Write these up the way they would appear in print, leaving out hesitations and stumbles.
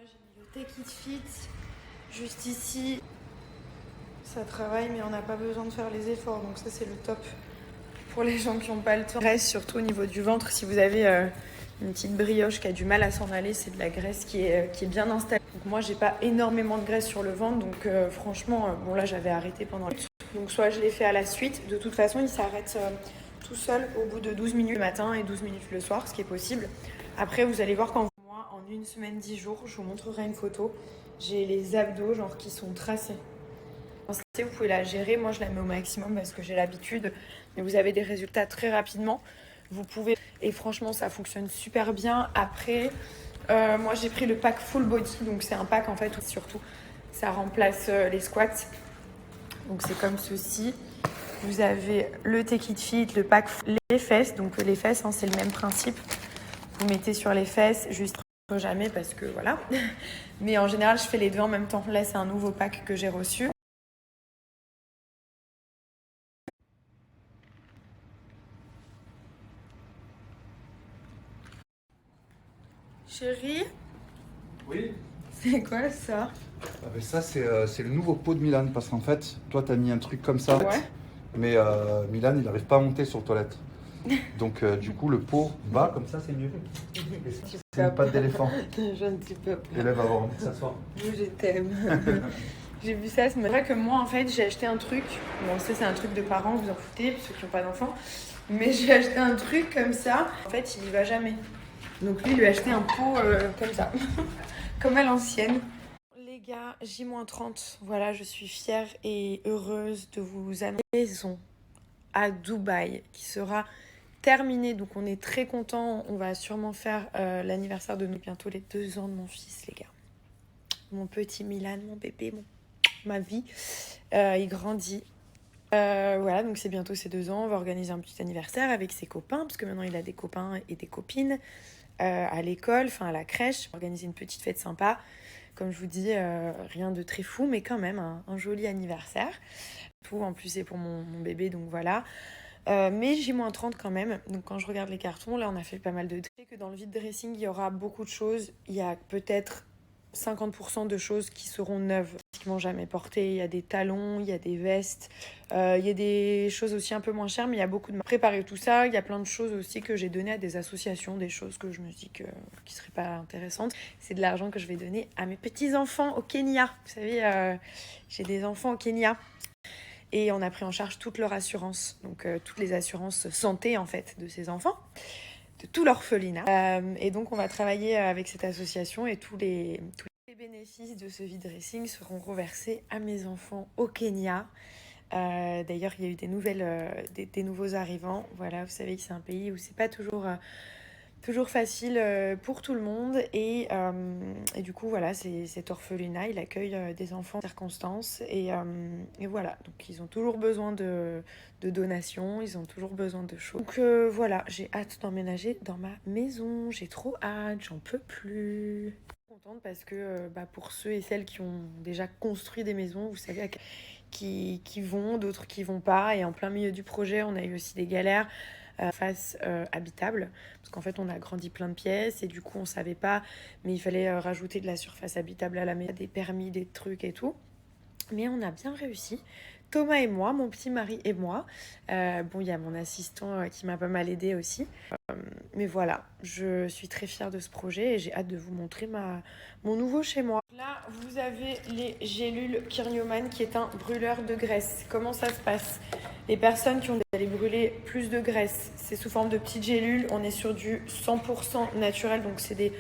j'ai mis le Take It Fit juste ici. Ça travaille, mais on n'a pas besoin de faire les efforts, donc ça c'est le top pour les gens qui n'ont pas le temps. Graisse surtout au niveau du ventre, si vous avez une petite brioche qui a du mal à s'en aller, c'est de la graisse qui est bien installée. Donc moi j'ai pas énormément de graisse sur le ventre, donc franchement, bon là j'avais arrêté pendant les... Donc soit je l'ai fait à la suite, de toute façon il s'arrête tout seul au bout de 12 minutes le matin et 12 minutes le soir, ce qui est possible. Après vous allez voir quand moi, en une semaine, 10 jours, je vous montrerai une photo, j'ai les abdos genre qui sont tracés. Vous pouvez la gérer, moi je la mets au maximum parce que j'ai l'habitude, mais vous avez des résultats très rapidement. Vous pouvez, et franchement ça fonctionne super bien. Après, moi j'ai pris le pack full body, donc c'est un pack en fait où surtout ça remplace les squats. Donc c'est comme ceci. Vous avez le Take It Fit, le pack les fesses, donc les fesses hein, c'est le même principe. Vous mettez sur les fesses, juste jamais parce que voilà. Mais en général je fais les deux en même temps. Là c'est un nouveau pack que j'ai reçu. Chérie, Oui. c'est quoi ça? Ah ben ça, c'est le nouveau pot de Milan. Parce qu'en fait, toi, t'as mis un truc comme ça. Ouais. Mais Milan, il n'arrive pas à monter sur toilette. Donc, du coup, le pot va comme ça, c'est mieux. C'est une patte d'éléphant. Je ne suis pas. L'élève va avoir envie de s'asseoir. Moi, je t'aime. J'ai vu ça, c'est vrai que moi, en fait, j'ai acheté un truc. Bon, ça, c'est un truc de parents, vous en foutez, ceux qui n'ont pas d'enfants. Mais j'ai acheté un truc comme ça. En fait, il y va jamais. Donc, lui, il lui a acheté un pot comme ça. Comme à l'ancienne. Les gars, J-30. Voilà, je suis fière et heureuse de vous annoncer la maison à Dubaï qui sera terminée. Donc, on est très contents. On va sûrement faire l'anniversaire de nous bientôt les 2 ans de mon fils, les gars. Mon petit Milan, mon bébé, ma vie. Il grandit. Voilà, donc c'est bientôt ses 2 ans. On va organiser un petit anniversaire avec ses copains, parce que maintenant il a des copains et des copines à l'école, enfin à la crèche. Organiser une petite fête sympa. Comme je vous dis, rien de très fou, mais quand même un joli anniversaire. Tout en plus c'est pour mon bébé, donc voilà. Mais J-30 quand même. Donc quand je regarde les cartons, là on a fait pas mal de... Je sais que dans le vide dressing, il y aura beaucoup de choses. Il y a peut-être 50% de choses qui seront neuves, pratiquement jamais portées. Il y a des talons, il y a des vestes, il y a des choses aussi un peu moins chères, mais il y a beaucoup de... Préparer tout ça, il y a plein de choses aussi que j'ai données à des associations, des choses que je me dis qui seraient pas intéressantes. C'est de l'argent que je vais donner à mes petits-enfants au Kenya. Vous savez, j'ai des enfants au Kenya. Et on a pris en charge toute leur assurance, donc toutes les assurances santé en fait de ces enfants, de tout l'orphelinat. Et donc on va travailler avec cette association et tous les bénéfices de ce vide dressing seront reversés à mes enfants au Kenya. D'ailleurs, il y a eu des nouvelles, des nouveaux arrivants. Voilà, vous savez que c'est un pays où c'est pas toujours facile pour tout le monde. Et du coup, voilà, c'est cet orphelinat, il accueille des enfants en circonstances. Et voilà, donc ils ont toujours besoin de donations, ils ont toujours besoin de choses. Donc voilà, j'ai hâte d'emménager dans ma maison. J'ai trop hâte, j'en peux plus. Contente parce que pour ceux et celles qui ont déjà construit des maisons, vous savez, qui vont, d'autres qui vont pas. Et en plein milieu du projet, on a eu aussi des galères. Face habitable, parce qu'en fait on a agrandi plein de pièces et du coup on savait pas, mais il fallait rajouter de la surface habitable à la maison, des permis, des trucs et tout, mais on a bien réussi. Thomas et moi, mon petit mari et moi. Bon, il y a mon assistant qui m'a pas mal aidé aussi. Mais voilà, je suis très fière de ce projet et j'ai hâte de vous montrer mon nouveau chez moi. Là, vous avez les gélules Kirnioman qui est un brûleur de graisse. Comment ça se passe? Les personnes qui ont d'aller brûler plus de graisse, c'est sous forme de petites gélules. On est sur du 100% naturel, donc c'est des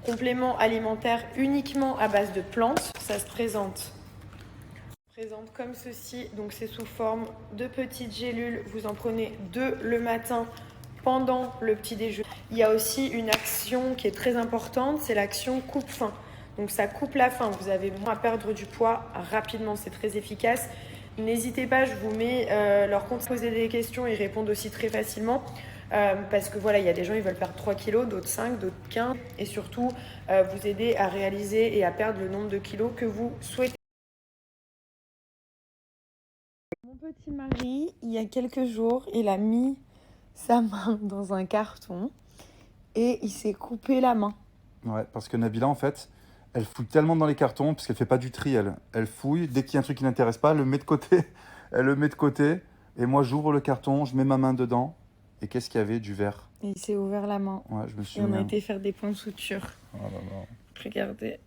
compléments alimentaires uniquement à base de plantes. Ça se présente comme ceci, donc c'est sous forme de petites gélules. Vous en prenez 2 le matin pendant le petit déjeuner. Il y a aussi une action qui est très importante, c'est l'action coupe-faim. Donc ça coupe la faim, vous avez moins à perdre du poids rapidement, c'est très efficace. N'hésitez pas, je vous mets leur compte, poser des questions, ils répondent aussi très facilement. Parce que voilà, il y a des gens qui veulent perdre 3 kilos, d'autres 5, d'autres 15. Et surtout, vous aider à réaliser et à perdre le nombre de kilos que vous souhaitez. Mon petit mari, il y a quelques jours, il a mis sa main dans un carton et il s'est coupé la main. Ouais, parce que Nabila, en fait, Elle fouille tellement dans les cartons, parce qu'elle fait pas du tri, elle. Elle fouille, dès qu'il y a un truc qui l'intéresse pas, elle le met de côté. Elle le met de côté. Et moi, j'ouvre le carton, je mets ma main dedans. Et qu'est-ce qu'il y avait? Du verre. Et il s'est ouvert la main. Ouais, je me Et souviens. on a été faire des points de suture. Oh là là. Regardez.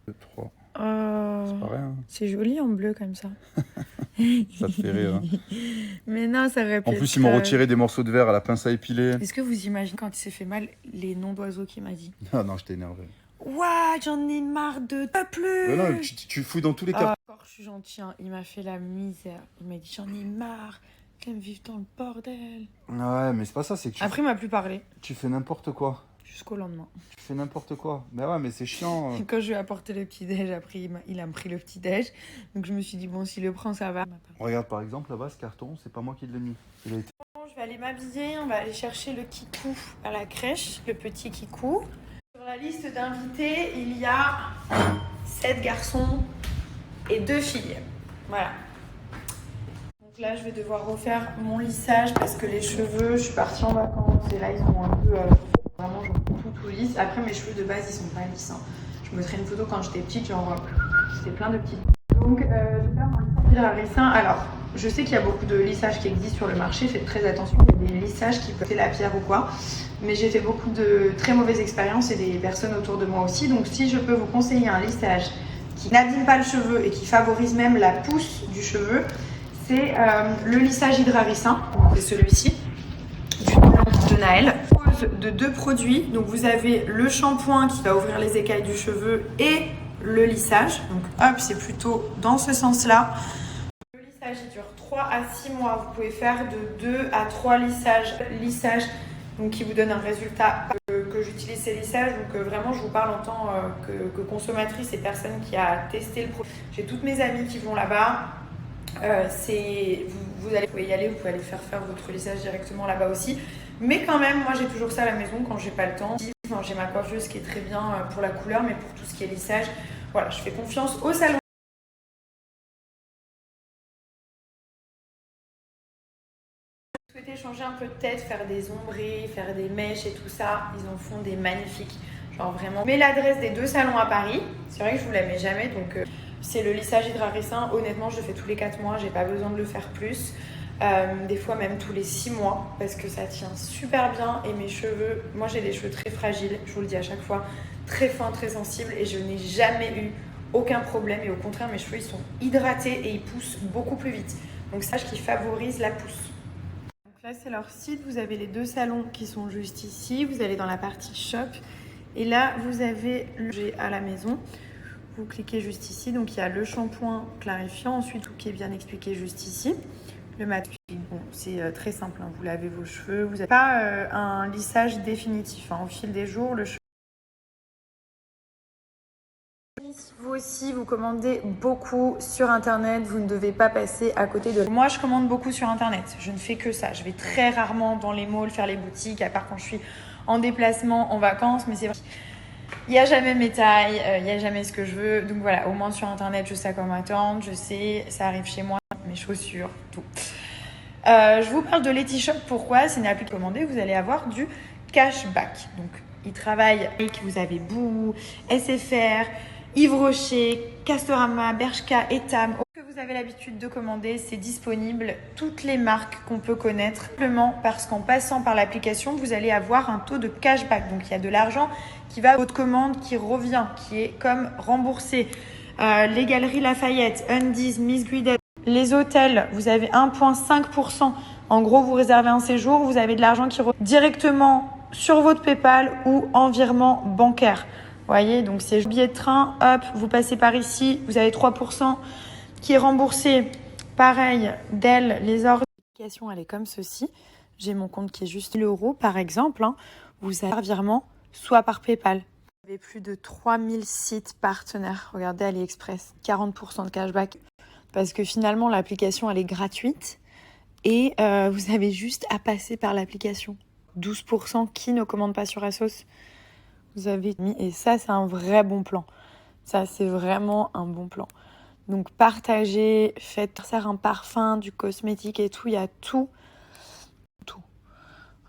2, 3. Oh, C'est pas rien. c'est joli en bleu comme ça. Ça te fait rire. Hein. Mais non, ça aurait pu En plus, ils m'ont retiré des morceaux de verre à la pince à épiler. Est-ce que vous imaginez quand il s'est fait mal les noms d'oiseaux qu'il m'a dit? Ah non, j'étais énervé. Ouah, j'en ai marre de pas plus. Non, tu fouilles dans tous les cartons. Encore, je suis gentil, hein. Il m'a fait la misère. Il m'a dit j'en ai marre. Qu'elle me vive dans le bordel. Ouais, mais c'est pas ça, c'est que Après, il m'a plus parlé. tu fais n'importe quoi. Jusqu'au lendemain. Tu fais n'importe quoi. Mais ouais, mais c'est chiant. Quand je lui ai apporté le petit-déj, après, il a pris le petit-déj. Donc, je me suis dit, bon, s'il le prend, ça va. Regarde, par exemple, là-bas, ce carton, c'est pas moi qui l'ai mis. Il a été... Bon, je vais aller m'habiller. On va aller chercher le kikou à la crèche. Le petit kikou. Sur la liste d'invités, il y a 7 garçons et 2 filles. Voilà. Donc là, je vais devoir refaire mon lissage parce que les cheveux, je suis partie en vacances et là, ils sont un peu vraiment genre tout lisse. Après, mes cheveux de base, ils sont pas lisses. Hein. Je me traîne une photo quand j'étais petite, genre c'était plein de petites. Donc, je vais faire mon lissage à ricin. Alors, je sais qu'il y a beaucoup de lissages qui existent sur le marché. Faites très attention, il y a des lissages qui peuvent faire la pierre ou quoi. Mais j'ai fait beaucoup de très mauvaises expériences et des personnes autour de moi aussi. Donc, si je peux vous conseiller un lissage qui n'abîme pas le cheveu et qui favorise même la pousse du cheveu, c'est le lissage hydraricin, c'est celui-ci, du de Naël. De 2 produits, donc vous avez le shampoing qui va ouvrir les écailles du cheveu et le lissage, donc hop, c'est plutôt dans ce sens-là. Le lissage il dure 3 à 6 mois, vous pouvez faire de 2 à 3 lissages donc qui vous donne un résultat que j'utilise ces lissages, donc vraiment je vous parle en tant que consommatrice et personne qui a testé le produit. J'ai toutes mes amies qui vont là-bas. Vous pouvez y aller, vous pouvez aller faire votre lissage directement là-bas aussi. Mais quand même, moi j'ai toujours ça à la maison quand j'ai pas le temps. Enfin, j'ai ma coiffeuse qui est très bien pour la couleur, mais pour tout ce qui est lissage, voilà, je fais confiance au salon. Si vous souhaitez changer un peu de tête, faire des ombrés, faire des mèches et tout ça, ils en font des magnifiques. Genre vraiment. Mais l'adresse des 2 salons à Paris, c'est vrai que je vous la mets jamais, donc c'est le lissage hydraricin. Honnêtement, je le fais tous les 4 mois, j'ai pas besoin de le faire plus. Des fois même tous les 6 mois parce que ça tient super bien et mes cheveux, moi j'ai des cheveux très fragiles, je vous le dis à chaque fois, très fins, très sensibles et je n'ai jamais eu aucun problème et au contraire mes cheveux ils sont hydratés et ils poussent beaucoup plus vite. Donc sage qui favorise la pousse. Donc là c'est leur site, vous avez les 2 salons qui sont juste ici, vous allez dans la partie shop et là vous avez le jet à la maison. Vous cliquez juste ici, donc il y a le shampoing clarifiant, ensuite tout qui est bien expliqué juste ici. Le mat, bon, c'est très simple, hein. Vous lavez vos cheveux, vous n'avez pas un lissage définitif. Hein. Au fil des jours, le cheveu. Vous aussi, vous commandez beaucoup sur Internet, vous ne devez pas passer à côté de... Moi, je commande beaucoup sur Internet, je ne fais que ça. Je vais très rarement dans les malls faire les boutiques, à part quand je suis en déplacement, en vacances, mais c'est vrai. Il n'y a jamais mes tailles, il n'y a jamais ce que je veux. Donc voilà, au moins sur Internet, je sais à quoi m'attendre, je sais, ça arrive chez moi, mes chaussures, tout. Je vous parle de Letishop, pourquoi? C'est une appli commandée, vous allez avoir du cashback. Donc, ils travaillent avec, vous avez Boo, SFR, Yves Rocher, Castorama, Bershka, Etam. Que vous avez l'habitude de commander, c'est disponible, toutes les marques qu'on peut connaître, simplement parce qu'en passant par l'application, vous allez avoir un taux de cashback. Donc, il y a de l'argent qui va à votre commande, qui revient, qui est comme remboursé. Les Galeries Lafayette, Undies, Miss Guidette. Les hôtels, vous avez 1,5%. En gros, vous réservez un séjour, vous avez de l'argent qui revient directement sur votre PayPal ou en virement bancaire. Vous voyez, donc c'est billet de train, hop, vous passez par ici, vous avez 3% qui est remboursé. Pareil, Dell, les ordres. L'application, elle est comme ceci. J'ai mon compte qui est juste l'euro, par exemple. Hein. Vous avez un virement, soit par PayPal. Vous avez plus de 3000 sites partenaires. Regardez AliExpress, 40% de cashback. Parce que finalement, l'application, elle est gratuite et vous avez juste à passer par l'application. 12% qui ne commande pas sur Asos. Vous avez mis, et ça, c'est un vrai bon plan. Ça, c'est vraiment un bon plan. Donc, partagez, faites un parfum, du cosmétique et tout. Il y a tout. Tout.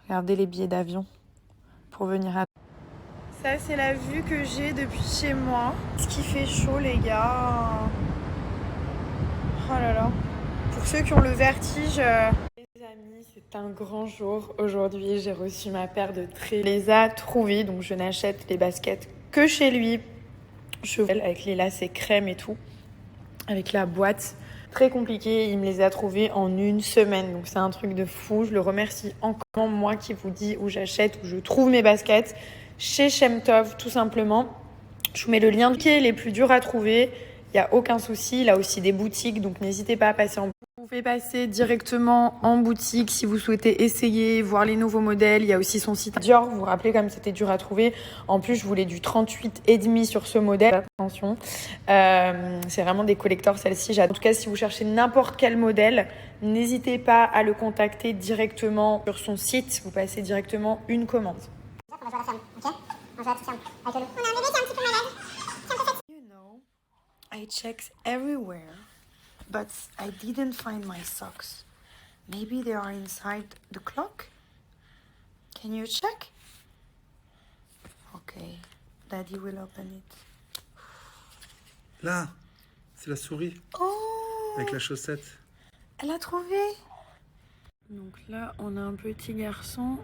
Regardez les billets d'avion pour venir à... Ça, c'est la vue que j'ai depuis chez moi. Ce qui fait chaud, les gars. Oh là là. Pour ceux qui ont le vertige... Les amis, c'est un grand jour. Aujourd'hui, j'ai reçu ma paire de traits. Il les a trouvés, donc je n'achète les baskets que chez lui. Cheval avec les lacets crème et tout. Avec la boîte. Très compliqué, il me les a trouvés en 1 semaine. Donc c'est un truc de fou. Je le remercie encore, moi qui vous dis où j'achète, où je trouve mes baskets. Chez Shemtov, tout simplement. Je vous mets le lien qui est les plus durs à trouver. Il n'y a aucun souci. Il a aussi des boutiques, donc n'hésitez pas à passer en boutique. Vous pouvez passer directement en boutique si vous souhaitez essayer, voir les nouveaux modèles. Il y a aussi son site Dior. Vous vous rappelez comme c'était dur à trouver. En plus, je voulais du 38,5 sur ce modèle. Attention. C'est vraiment des collecteurs, celle-ci. En tout cas, si vous cherchez n'importe quel modèle, n'hésitez pas à le contacter directement sur son site. Vous passez directement une commande. On va jouer à la ferme, ok? On joue à la petite ferme avec le loup. On a un bébé qui est un petit peu malade. C'est un peu fatigué. You know, I checked everywhere, but I didn't find my socks. Maybe they are inside the clock? Can you check? Okay, Daddy will open it. Là, c'est la souris Oh, avec la chaussette. elle a trouvé. Donc là, on a un petit garçon.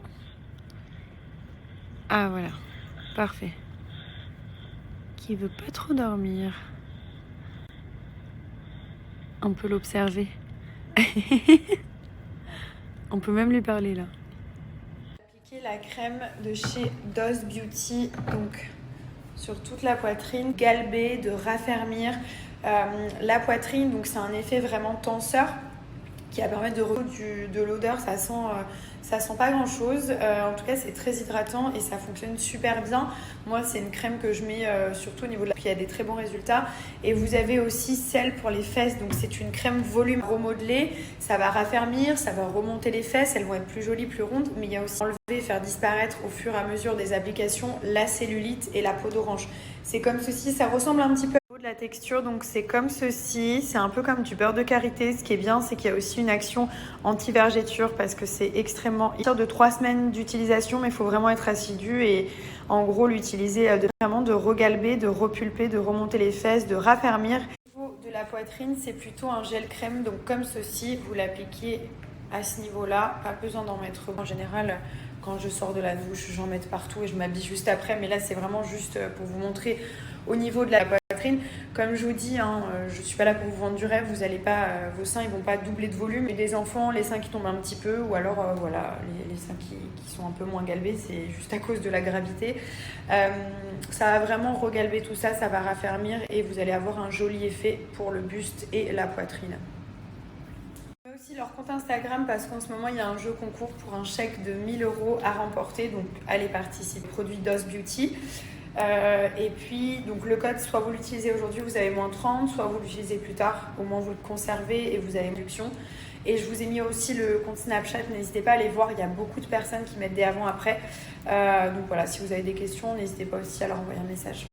Ah voilà, parfait. Qui veut pas trop dormir. On peut l'observer. On peut même lui parler là. Appliquer la crème de chez Doss Beauty, donc sur toute la poitrine, galber, de raffermir la poitrine. Donc c'est un effet vraiment tenseur qui va permettre de l'odeur. Ça sent pas grand chose. En tout cas, c'est très hydratant et ça fonctionne super bien. Moi, c'est une crème que je mets surtout au niveau de la... Puis il y a des très bons résultats. Et vous avez aussi celle pour les fesses. Donc c'est une crème volume remodelée. Ça va raffermir, ça va remonter les fesses. Elles vont être plus jolies, plus rondes. Mais il y a aussi enlever et faire disparaître au fur et à mesure des applications la cellulite et la peau d'orange. C'est comme ceci. Ça ressemble un petit peu de la texture, donc c'est comme ceci, c'est un peu comme du beurre de karité. Ce qui est bien, c'est qu'il y a aussi une action anti-vergéture parce que c'est extrêmement... Il sort de 3 semaines d'utilisation, mais il faut vraiment être assidu et en gros l'utiliser vraiment de regalber, de repulper, de remonter les fesses, de raffermir. Au niveau de la poitrine, c'est plutôt un gel crème, donc comme ceci, vous l'appliquez à ce niveau-là, pas besoin d'en mettre. En général, quand je sors de la douche, j'en mets partout et je m'habille juste après, mais là c'est vraiment juste pour vous montrer au niveau de la poitrine. Comme je vous dis, je suis pas là pour vous vendre du rêve, vous allez pas, vos seins ils vont pas doubler de volume. Et des enfants, les seins qui tombent un petit peu, ou alors voilà, les seins qui sont un peu moins galbés, c'est juste à cause de la gravité. Ça va vraiment regalber tout ça, ça va raffermir et vous allez avoir un joli effet pour le buste et la poitrine. Aussi leur compte Instagram parce qu'en ce moment il y a un jeu concours pour un chèque de 1 000 € à remporter, donc allez participer. Produit Doss Beauty. Et puis donc le code, soit vous l'utilisez aujourd'hui, vous avez moins 30, soit vous l'utilisez plus tard, au moins vous le conservez et vous avez une réduction. Et je vous ai mis aussi le compte Snapchat, n'hésitez pas à aller voir, il y a beaucoup de personnes qui mettent des avant-après. Donc voilà, si vous avez des questions, n'hésitez pas aussi à leur envoyer un message.